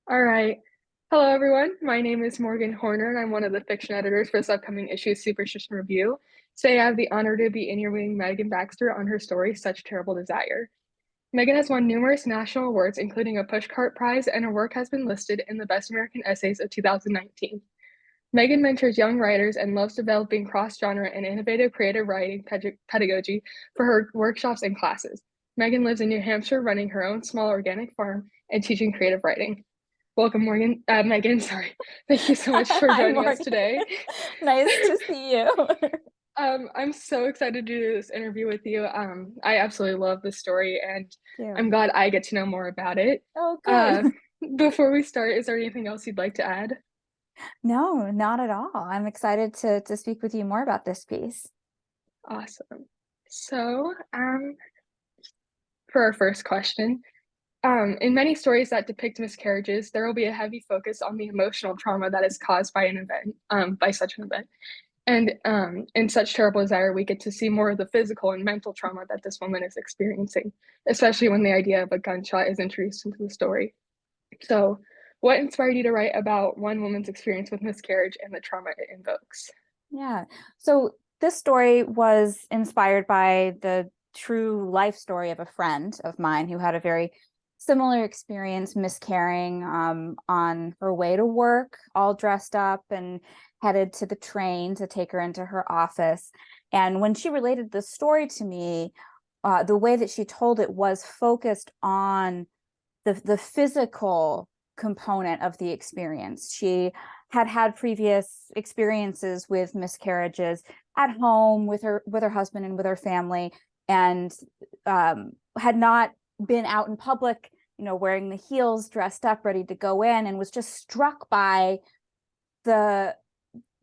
All right. Hello, everyone. My name is Morgan Horner, and I'm one of the fiction editors for this upcoming issue of Superstition Review. Today, I have the honor to be interviewing Megan Baxter on her story, Such Terrible Desire. Megan has won numerous national awards, including a Pushcart Prize, and her work has been listed in the Best American Essays of 2019. Megan mentors young writers and loves developing cross-genre and innovative creative writing pedagogy for her workshops and classes. Megan lives in New Hampshire, running her own small organic farm and teaching creative writing. Welcome, Megan. Sorry. Thank you so much for Hi, joining us Morgan. today. Nice to see you. I'm so excited to do this interview with you. I absolutely love the story, and You. I'm glad I get to know more about it. Oh, good. Uh, Before we start, is there anything else you'd like to add? No, not at all. I'm excited to speak with you more about this piece. Awesome. So, for our first question, in many stories that depict miscarriages, there will be a heavy focus on the emotional trauma that is caused by an event, by such an event. And in Such Terrible Desire, we get to see more of the physical and mental trauma that this woman is experiencing, especially when the idea of a gunshot is introduced into the story. So, what inspired you to write about one woman's experience with miscarriage and the trauma it invokes? Yeah. So this story was inspired by the true life story of a friend of mine who had a very similar experience miscarrying on her way to work, all dressed up and headed to the train to take her into her office. And when she related the story to me, the way that she told it was focused on the physical component of the experience. She had had previous experiences with miscarriages at home with her husband and with her family, and had not been out in public, wearing the heels, dressed up, ready to go in, and was just struck by the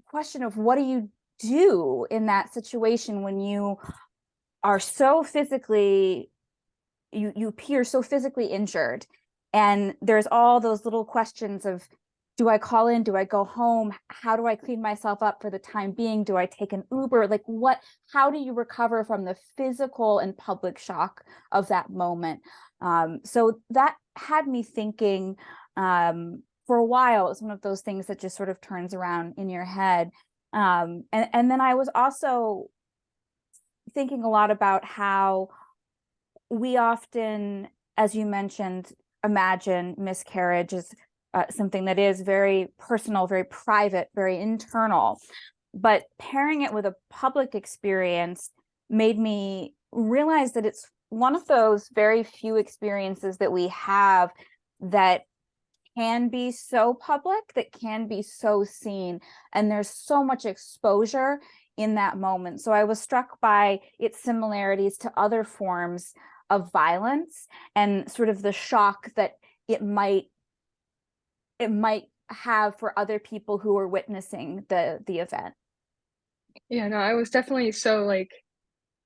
question of what do you do in that situation when you are so physically you appear so physically injured, and there's all those little questions of, do I call in, do I go home, how do I clean myself up for the time being, do I take an Uber, like how do you recover from the physical and public shock of that moment? So that had me thinking for a while. It's one of those things that just sort of turns around in your head. And then I was also thinking a lot about how we often, as you mentioned, imagine miscarriage as something that is very personal, very private, very internal. But pairing it with a public experience made me realize that it's one of those very few experiences that we have that can be so public, that can be so seen, and there's so much exposure in that moment. So I was struck by its similarities to other forms of violence and sort of the shock that it might have for other people who are witnessing the event. Yeah, no, I was definitely so like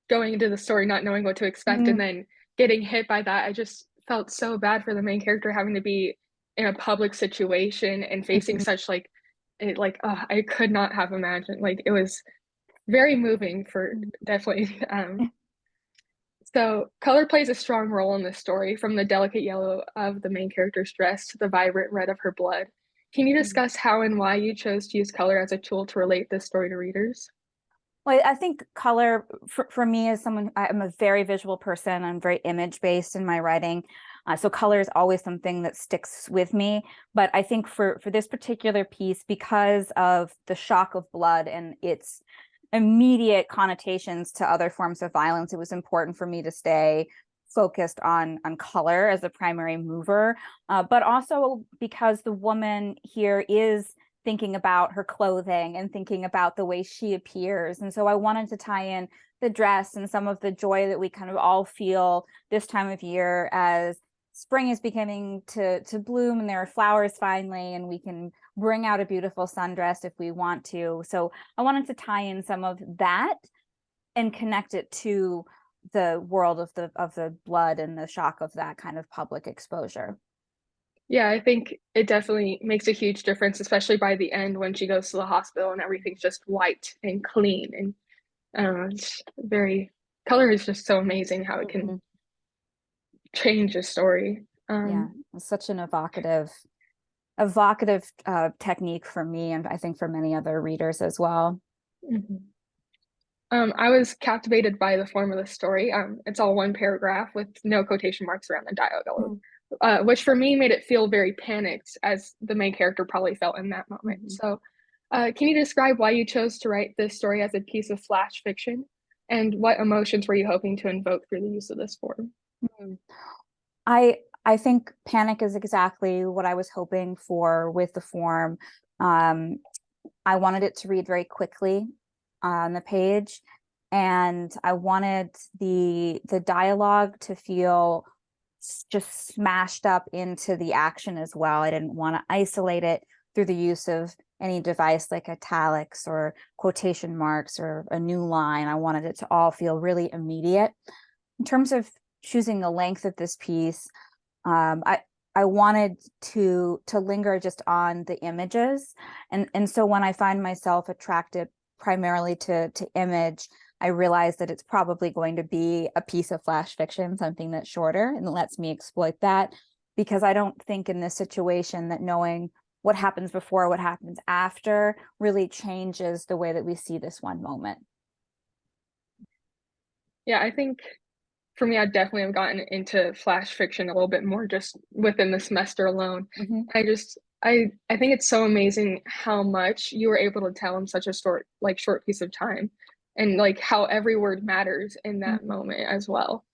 going into the story not knowing what to expect and Mm. then getting hit by that. I just felt so bad for the main character having to be in a public situation and facing Mhm. such I could not have imagined. Like it was very moving for definitely. So color plays a strong role in this story, from the delicate yellow of the main character's dress to the vibrant red of her blood. Can you Mhm. discuss how and why you chose to use color as a tool to relate this story to readers? Well, I think color for me, as someone, I'm a very visual person. I'm very image based in my writing. So color is always something that sticks with me. But I think for this particular piece, because of the shock of blood and its immediate connotations to other forms of violence, it was important for me to stay focused on color as a primary mover. But also because the woman here is thinking about her clothing and thinking about the way she appears. And so I wanted to tie in the dress and some of the joy that we kind of all feel this time of year as spring is beginning to bloom and there are flowers finally, and we can bring out a beautiful sundress if we want to. So I wanted to tie in some of that and connect it to the world of the blood and the shock of that kind of public exposure. Yeah, I think it definitely makes a huge difference, especially by the end when she goes to the hospital and everything's just white and clean. And I don't know, it's very, color is just so amazing how it can Mhm. change a story. Yeah, it's such an evocative. evocative technique for me, and I think for many other readers as well. Mhm. I was captivated by the form of the story. It's all one paragraph with no quotation marks around the dialogue, Mm. which for me made it feel very panicked, as the main character probably felt in that moment. Mhm. So, can you describe why you chose to write this story as a piece of flash fiction, and what emotions were you hoping to invoke through the use of this form? Mm. I think panic is exactly what I was hoping for with the form. Um, I wanted it to read very quickly on the page, and I wanted the dialogue to feel just smashed up into the action as well. I didn't want to isolate it through the use of any device like italics or quotation marks or a new line. I wanted it to all feel really immediate. In terms of choosing the length of this piece, I wanted to linger just on the images, and so when I find myself attracted primarily to image, I realize that it's probably going to be a piece of flash fiction, something that's shorter and lets me exploit that, because I don't think in this situation that knowing what happens before, what happens after really changes the way that we see this one moment. Yeah, I think for me, I definitely have gotten into flash fiction a little bit more just within the semester alone. Mhm. I think it's so amazing how much you were able to tell in such a short piece of time, and like how every word matters in that Mhm. moment as well.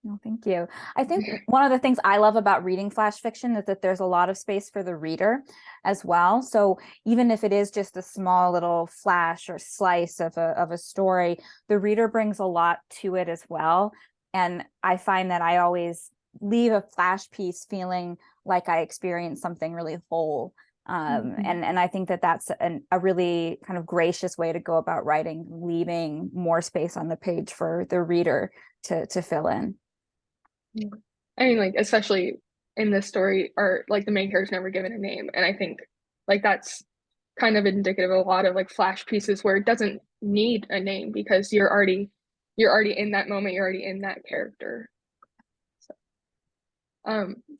No, thank you. I think one of the things I love about reading flash fiction is that there's a lot of space for the reader as well. So even if it is just a small little flash or slice of a story, the reader brings a lot to it as well. And I find that I always leave a flash piece feeling like I experienced something really whole. Mhm. And I think that that's a really kind of gracious way to go about writing, leaving more space on the page for the reader to fill in. Yeah. I mean, like, especially in this story, or like the main character's never given a name, and I think like that's kind of indicative of a lot of like flash pieces where it doesn't need a name because you're already in that moment, you're already in that character. So,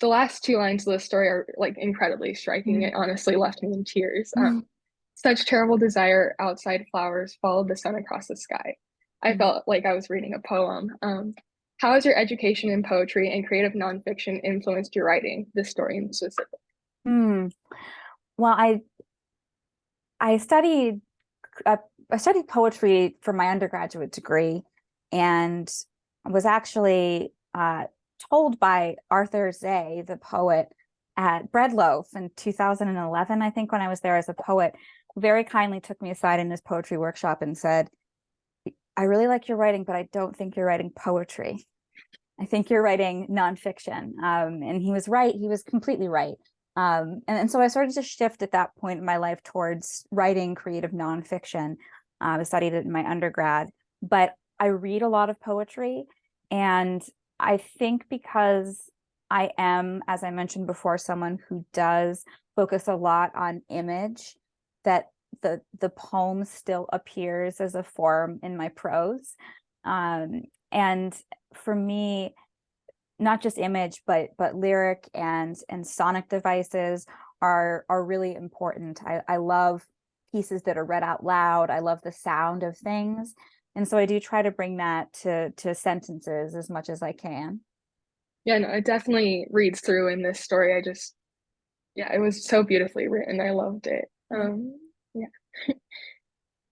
the last two lines of the story are like incredibly striking. It honestly left me in tears. Mm. Such terrible desire outside flowers followed the sun across the sky. I Mm. felt like I was reading a poem. How has your education in poetry and creative nonfiction influenced your writing, this story in specific? Mm. Well, I studied uh, I studied poetry for my undergraduate degree, and was actually told by Arthur Zay, the poet, at Breadloaf in 2011, I think, when I was there as a poet, very kindly took me aside in his poetry workshop and said, "I really like your writing, but I don't think you're writing poetry. I think you're writing nonfiction." And he was right. He was completely right. And so I started to shift at that point in my life towards writing creative nonfiction. I studied it in my undergrad, but I read a lot of poetry. And I think because I am, as I mentioned before, someone who does focus a lot on image, that the poem still appears as a form in my prose. And for me, not just image, but lyric and sonic devices are really important. I love pieces that are read out loud. I love the sound of things. And so I do try to bring that to sentences as much as I can. Yeah, no, it definitely reads through in this story. Yeah, it was so beautifully written. I loved it. Yeah.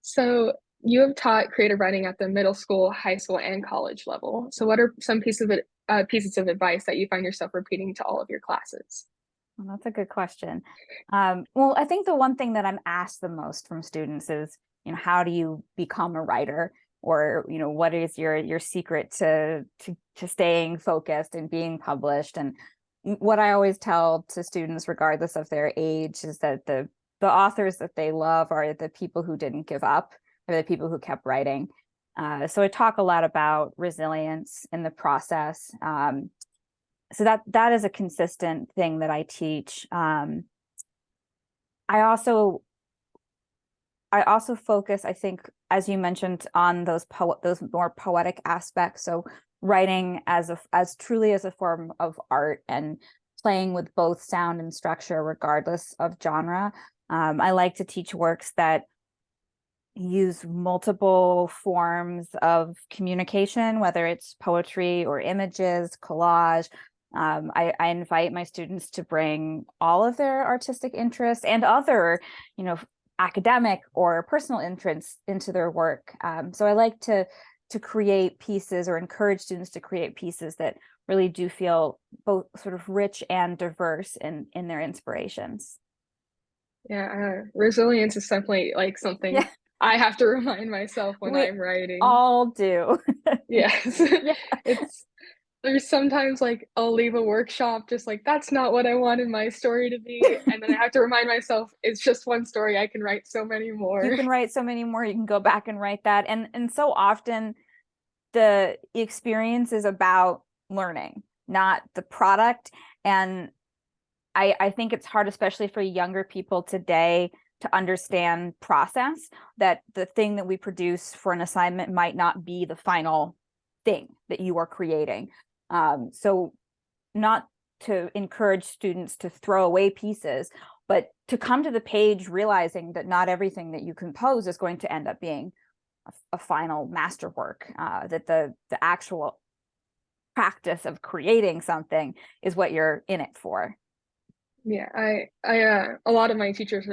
So you have taught creative writing at the middle school, high school, and college level. So what are some pieces of advice that you find yourself repeating to all of your classes? Well, that's a good question. Well, I think the one thing that I'm asked the most from students is, how do you become a writer? Or, what is your secret to staying focused and being published? And what I always tell to students, regardless of their age, is that the authors that they love are the people who didn't give up, or the people who kept writing. So I talk a lot about resilience in the process. So that is a consistent thing that I teach. I also I also focus, I think, as you mentioned, on those more poetic aspects. So writing as truly as a form of art, and playing with both sound and structure regardless of genre. I like to teach works that use multiple forms of communication, whether it's poetry or images, collage. I invite my students to bring all of their artistic interests and other, academic or personal interests into their work. So I like to create pieces or encourage students to create pieces that really do feel both sort of rich and diverse in their inspirations. Yeah, resilience is definitely like something Yeah, I have to remind myself when we I'm writing. all do. Yes. Yeah. It's there's sometimes like I'll leave a workshop just like that's not what I wanted my story to be. And then I have to remind myself it's just one story. I can write so many You more. can write so many more, you can go back and write that. And so often the experience is about learning, not the product. And I think it's hard, especially for younger people today, to understand process, that the thing that we produce for an assignment might not be the final thing that you are creating. So not to encourage students to throw away pieces, but to come to the page realizing that not everything that you compose is going to end up being a final masterwork, that the actual practice of creating something is what you're in it for. Yeah, a lot of my teachers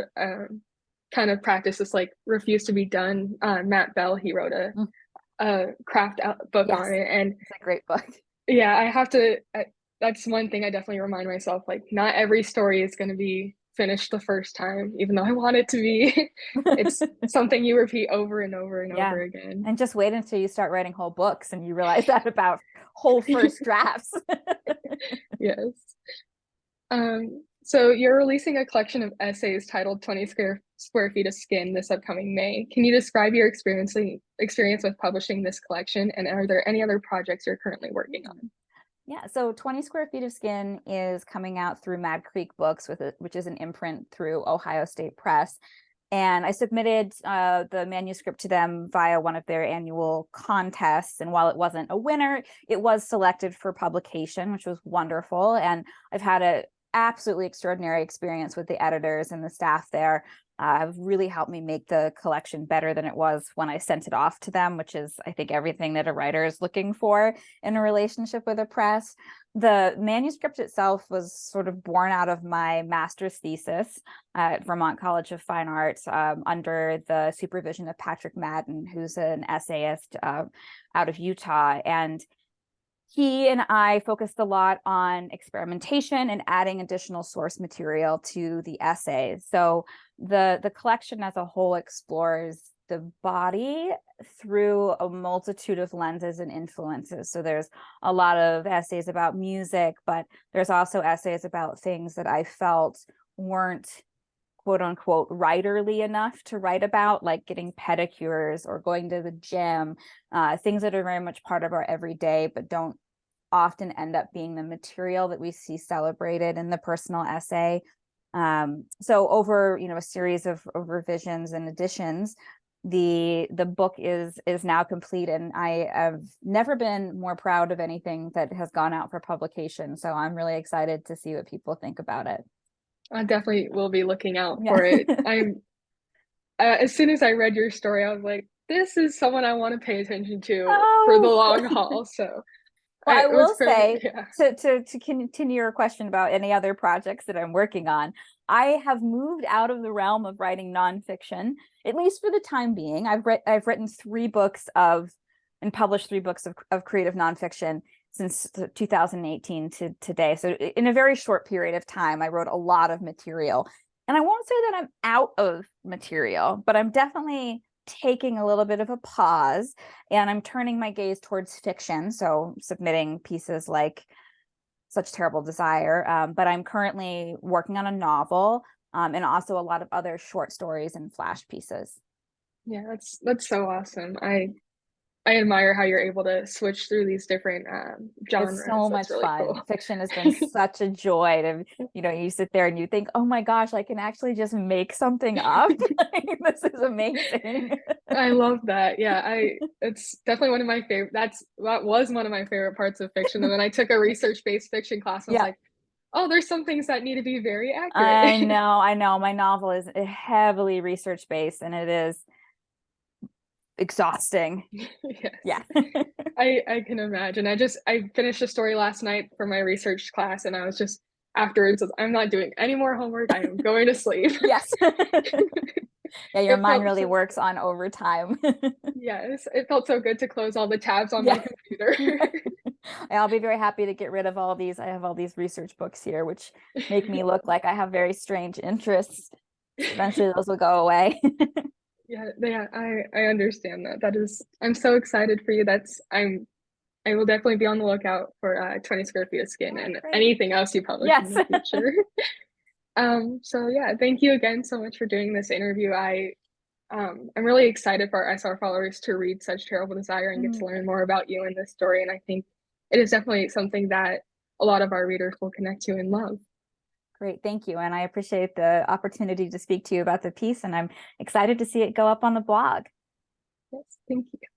kind of practice this like refuse to be done. Matt Bell, he wrote Mm. a craft out book on Yes, it, and it's a great book. yeah, I have to. That's one thing I definitely remind myself. Like, not every story is going to be finished the first time, even though I want it to be. It's something you repeat over and over and Yeah. over again. And just wait until you start writing whole books and you realize that about whole first drafts. Yes. So you're releasing a collection of essays titled 20 square feet of skin this upcoming May. Can you describe your experience with publishing this collection, and are there any other projects you're currently working on? Yeah, so 20 Square Feet of Skin is coming out through Mad Creek Books, which is an imprint through Ohio State Press. And I submitted the manuscript to them via one of their annual contests. And while it wasn't a winner, it was selected for publication, which was wonderful. And I've had an absolutely extraordinary experience with the editors and the staff there. Have really helped me make the collection better than it was when I sent it off to them, which is, I think, everything that a writer is looking for in a relationship with a press. The manuscript itself was sort of born out of my master's thesis at Vermont College of Fine Arts, under the supervision of Patrick Madden, who's an essayist out of Utah. And he and I focused a lot on experimentation and adding additional source material to the essays. So the collection as a whole explores the body through a multitude of lenses and influences. So there's a lot of essays about music, but there's also essays about things that I felt weren't quote unquote writerly enough to write about, like getting pedicures or going to the gym, things that are very much part of our everyday, but don't often end up being the material that we see celebrated in the personal essay. So over, a series of revisions and additions, the book is now complete, and I have never been more proud of anything that has gone out for publication. So I'm really excited to see what people think about it. I definitely will be looking out Yeah. for it. I'm as soon as I read your story, I was like, this is someone I want to pay attention to for the Oh, long haul. So well, I it was will very, say, yeah. to continue your question about any other projects that I'm working on, I have moved out of the realm of writing nonfiction, at least for the time being. I've written 3 books and published 3 books of creative nonfiction since 2018 to today. So in a very short period of time, I wrote a lot of material. And I won't say that I'm out of material, but I'm definitely taking a little bit of a pause, and I'm turning my gaze towards fiction. So submitting pieces like Such Terrible Desire, but I'm currently working on a novel, and also a lot of other short stories and flash pieces. Yeah, that's so awesome. I admire how you're able to switch through these different It's genres. so That's much really fun. cool. Fiction has been such a joy to, you sit there and you think, oh my gosh, I can actually just make something up. This is amazing. I love that. Yeah, it's definitely one of my favorite. That was one of my favorite parts of fiction. And then I took a research-based fiction class and I was Yeah. like, Oh, there's some things that need to be very I accurate. know, I know. My novel is heavily research based and it is exhausting. Yes. Yeah. I can imagine. I finished a story last night for my research class and I was just afterwards, I'm not doing any more homework. I am going to sleep. Yes. Yeah, your It mind felt really so works on overtime. yes, it felt so good to close all the tabs on my Yeah. computer. I'll be very happy to get rid of all these. I have all these research books here, which make me look like I have very strange interests. Eventually, those will go away. Yeah, I understand that. That is, I'm so excited for you. I will definitely be on the lookout for 20 Square Feet of Skin Oh, and great. anything else you publish in Yes. the future. So yeah, thank you again so much for doing this interview. I'm really excited for our SR followers to read Such Terrible Desire and get Mm, to learn more about you in this story. And I think it is definitely something that a lot of our readers will connect to and love. great. Thank you. And I appreciate the opportunity to speak to you about the piece. And I'm excited to see it go up on the blog. Yes, thank you.